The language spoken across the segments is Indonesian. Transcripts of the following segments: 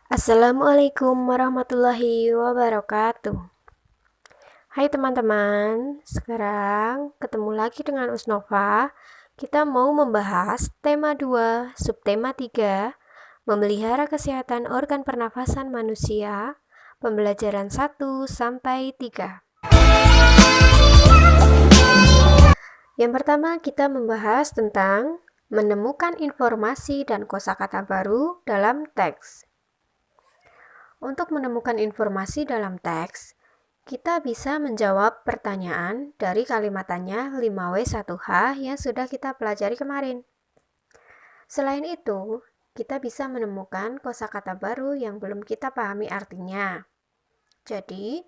Assalamualaikum warahmatullahi wabarakatuh. Hai teman-teman, sekarang ketemu lagi dengan Usnova. Kita mau membahas tema 2, subtema 3, memelihara kesehatan organ pernafasan manusia, pembelajaran 1 sampai 3. Yang pertama kita membahas tentang menemukan informasi dan kosakata baru dalam teks. Untuk menemukan informasi dalam teks, kita bisa menjawab pertanyaan dari kalimat tanya 5W1H yang sudah kita pelajari kemarin. Selain itu, kita bisa menemukan kosakata baru yang belum kita pahami artinya. Jadi,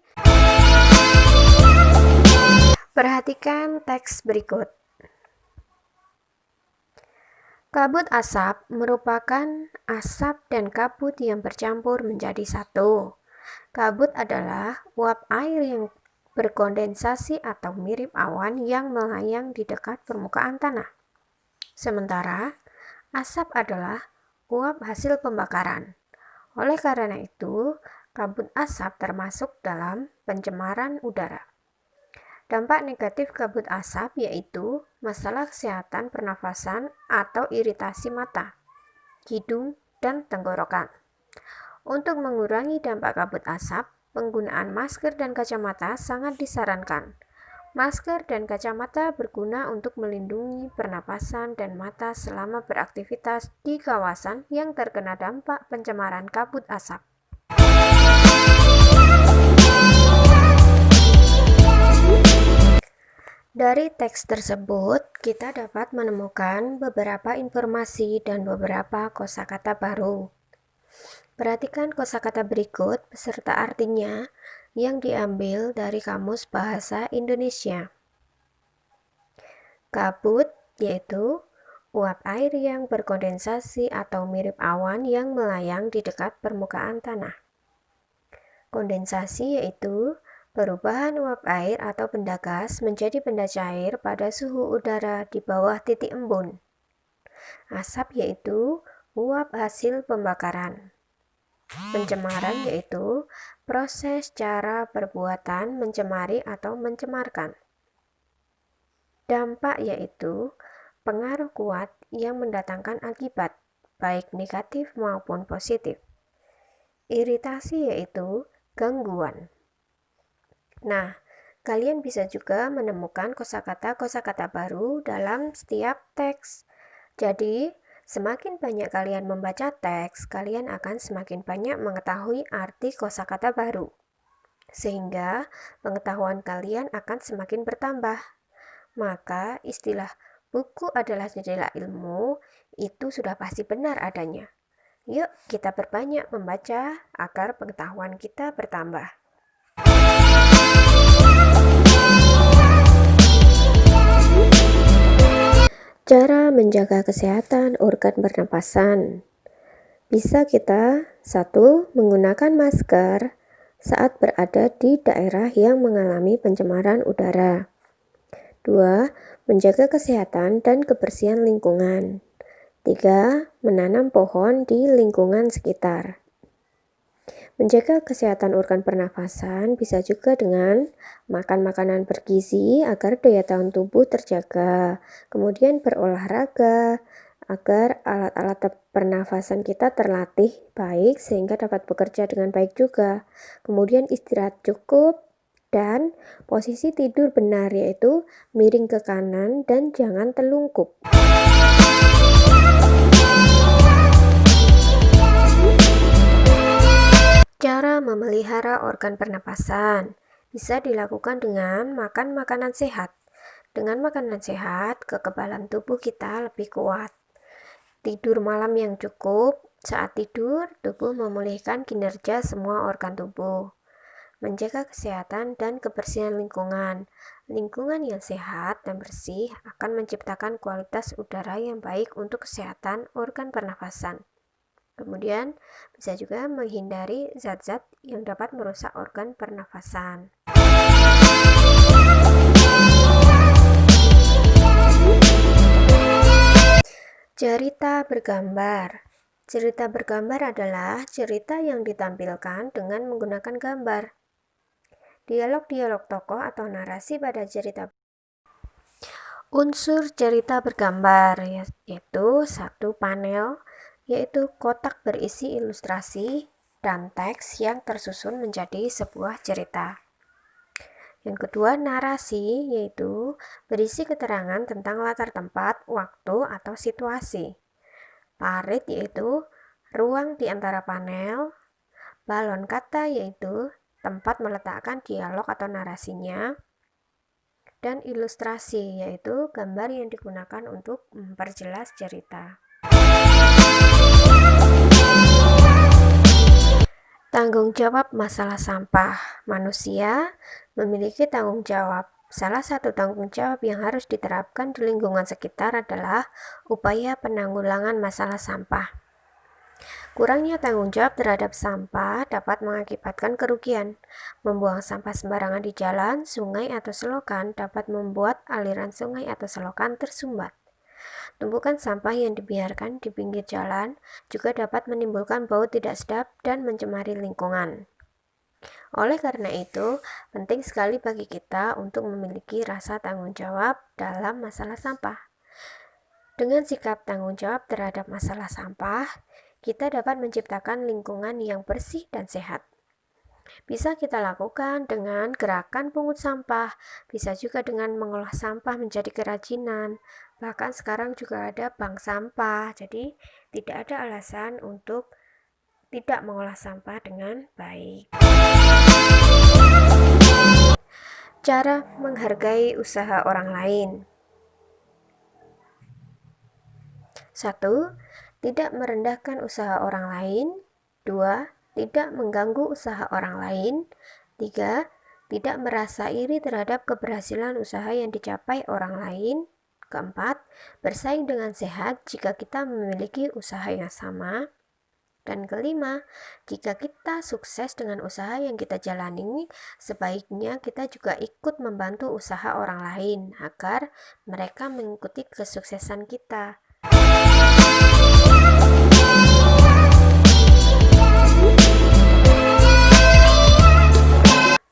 perhatikan teks berikut. Kabut asap merupakan asap dan kabut yang bercampur menjadi satu. Kabut adalah uap air yang berkondensasi atau mirip awan yang melayang di dekat permukaan tanah. Sementara, asap adalah uap hasil pembakaran. Oleh karena itu, kabut asap termasuk dalam pencemaran udara. Dampak negatif kabut asap yaitu masalah kesehatan pernafasan atau iritasi mata, hidung, dan tenggorokan. Untuk mengurangi dampak kabut asap, penggunaan masker dan kacamata sangat disarankan. Masker dan kacamata berguna untuk melindungi pernapasan dan mata selama beraktivitas di kawasan yang terkena dampak pencemaran kabut asap. Dari teks tersebut, kita dapat menemukan beberapa informasi dan beberapa kosakata baru. Perhatikan kosakata berikut beserta artinya yang diambil dari Kamus Bahasa Indonesia. Kabut yaitu uap air yang berkondensasi atau mirip awan yang melayang di dekat permukaan tanah. Kondensasi yaitu perubahan uap air atau benda gas menjadi benda cair pada suhu udara di bawah titik embun. Asap yaitu uap hasil pembakaran. Pencemaran yaitu proses cara perbuatan mencemari atau mencemarkan. Dampak yaitu pengaruh kuat yang mendatangkan akibat, baik negatif maupun positif. Iritasi yaitu gangguan. Nah, kalian bisa juga menemukan kosakata-kosakata baru dalam setiap teks. Jadi, semakin banyak kalian membaca teks, kalian akan semakin banyak mengetahui arti kosakata baru. Sehingga pengetahuan kalian akan semakin bertambah. Maka istilah buku adalah jendela ilmu itu sudah pasti benar adanya. Yuk kita perbanyak membaca agar pengetahuan kita bertambah. Cara menjaga kesehatan organ pernapasan. Bisa kita 1. Menggunakan masker saat berada di daerah yang mengalami pencemaran udara. 2. Menjaga kesehatan dan kebersihan lingkungan. 3. Menanam pohon di lingkungan sekitar. Menjaga kesehatan organ pernafasan bisa juga dengan makan makanan bergizi agar daya tahan tubuh terjaga, kemudian berolahraga agar alat-alat pernafasan kita terlatih baik sehingga dapat bekerja dengan baik juga, kemudian istirahat cukup, dan posisi tidur benar yaitu miring ke kanan dan jangan telungkup. Cara memelihara organ pernapasan bisa dilakukan dengan makan makanan sehat. Dengan makanan sehat, kekebalan tubuh kita lebih kuat. Tidur malam yang cukup. Saat tidur, tubuh memulihkan kinerja semua organ tubuh. Menjaga kesehatan dan kebersihan lingkungan. Lingkungan yang sehat dan bersih akan menciptakan kualitas udara yang baik untuk kesehatan organ pernafasan. Kemudian, bisa juga menghindari zat-zat yang dapat merusak organ pernafasan. Cerita bergambar. Cerita bergambar adalah cerita yang ditampilkan dengan menggunakan gambar. Dialog-dialog tokoh atau narasi pada cerita. Unsur cerita bergambar yaitu satu panel, yaitu kotak berisi ilustrasi dan teks yang tersusun menjadi sebuah cerita. Yang kedua, narasi, yaitu berisi keterangan tentang latar tempat, waktu, atau situasi. Parit, yaitu ruang di antara panel. Balon kata, yaitu tempat meletakkan dialog atau narasinya. Dan ilustrasi, yaitu gambar yang digunakan untuk memperjelas cerita. Tanggung jawab masalah sampah. Manusia memiliki tanggung jawab. Salah satu tanggung jawab yang harus diterapkan di lingkungan sekitar adalah upaya penanggulangan masalah sampah. Kurangnya tanggung jawab terhadap sampah dapat mengakibatkan kerugian. Membuang sampah sembarangan di jalan, sungai, atau selokan dapat membuat aliran sungai atau selokan tersumbat. Tumpukan sampah yang dibiarkan di pinggir jalan juga dapat menimbulkan bau tidak sedap dan mencemari lingkungan. Oleh karena itu, penting sekali bagi kita untuk memiliki rasa tanggung jawab dalam masalah sampah. Dengan sikap tanggung jawab terhadap masalah sampah, kita dapat menciptakan lingkungan yang bersih dan sehat. Bisa kita lakukan dengan gerakan pungut sampah, bisa juga dengan mengolah sampah menjadi kerajinan. Bahkan sekarang juga ada bank sampah, jadi tidak ada alasan untuk tidak mengolah sampah dengan baik. Cara menghargai usaha orang lain. 1. Tidak merendahkan usaha orang lain. 2. Tidak mengganggu usaha orang lain. 3. Tidak merasa iri terhadap keberhasilan usaha yang dicapai orang lain. 4. Bersaing dengan sehat jika kita memiliki usaha yang sama. Dan 5. Jika kita sukses dengan usaha yang kita jalani, sebaiknya kita juga ikut membantu usaha orang lain agar mereka mengikuti kesuksesan kita.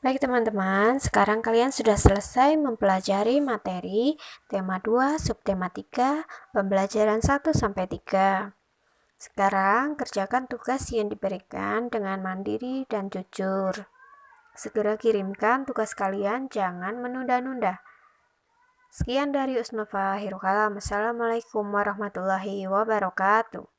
Baik teman-teman, sekarang kalian sudah selesai mempelajari materi tema 2, subtema 3, pembelajaran 1-3. Sekarang kerjakan tugas yang diberikan dengan mandiri dan jujur. Segera kirimkan tugas kalian, jangan menunda-nunda. Sekian dari Usnova Akhirul Kalam. Assalamualaikum warahmatullahi wabarakatuh.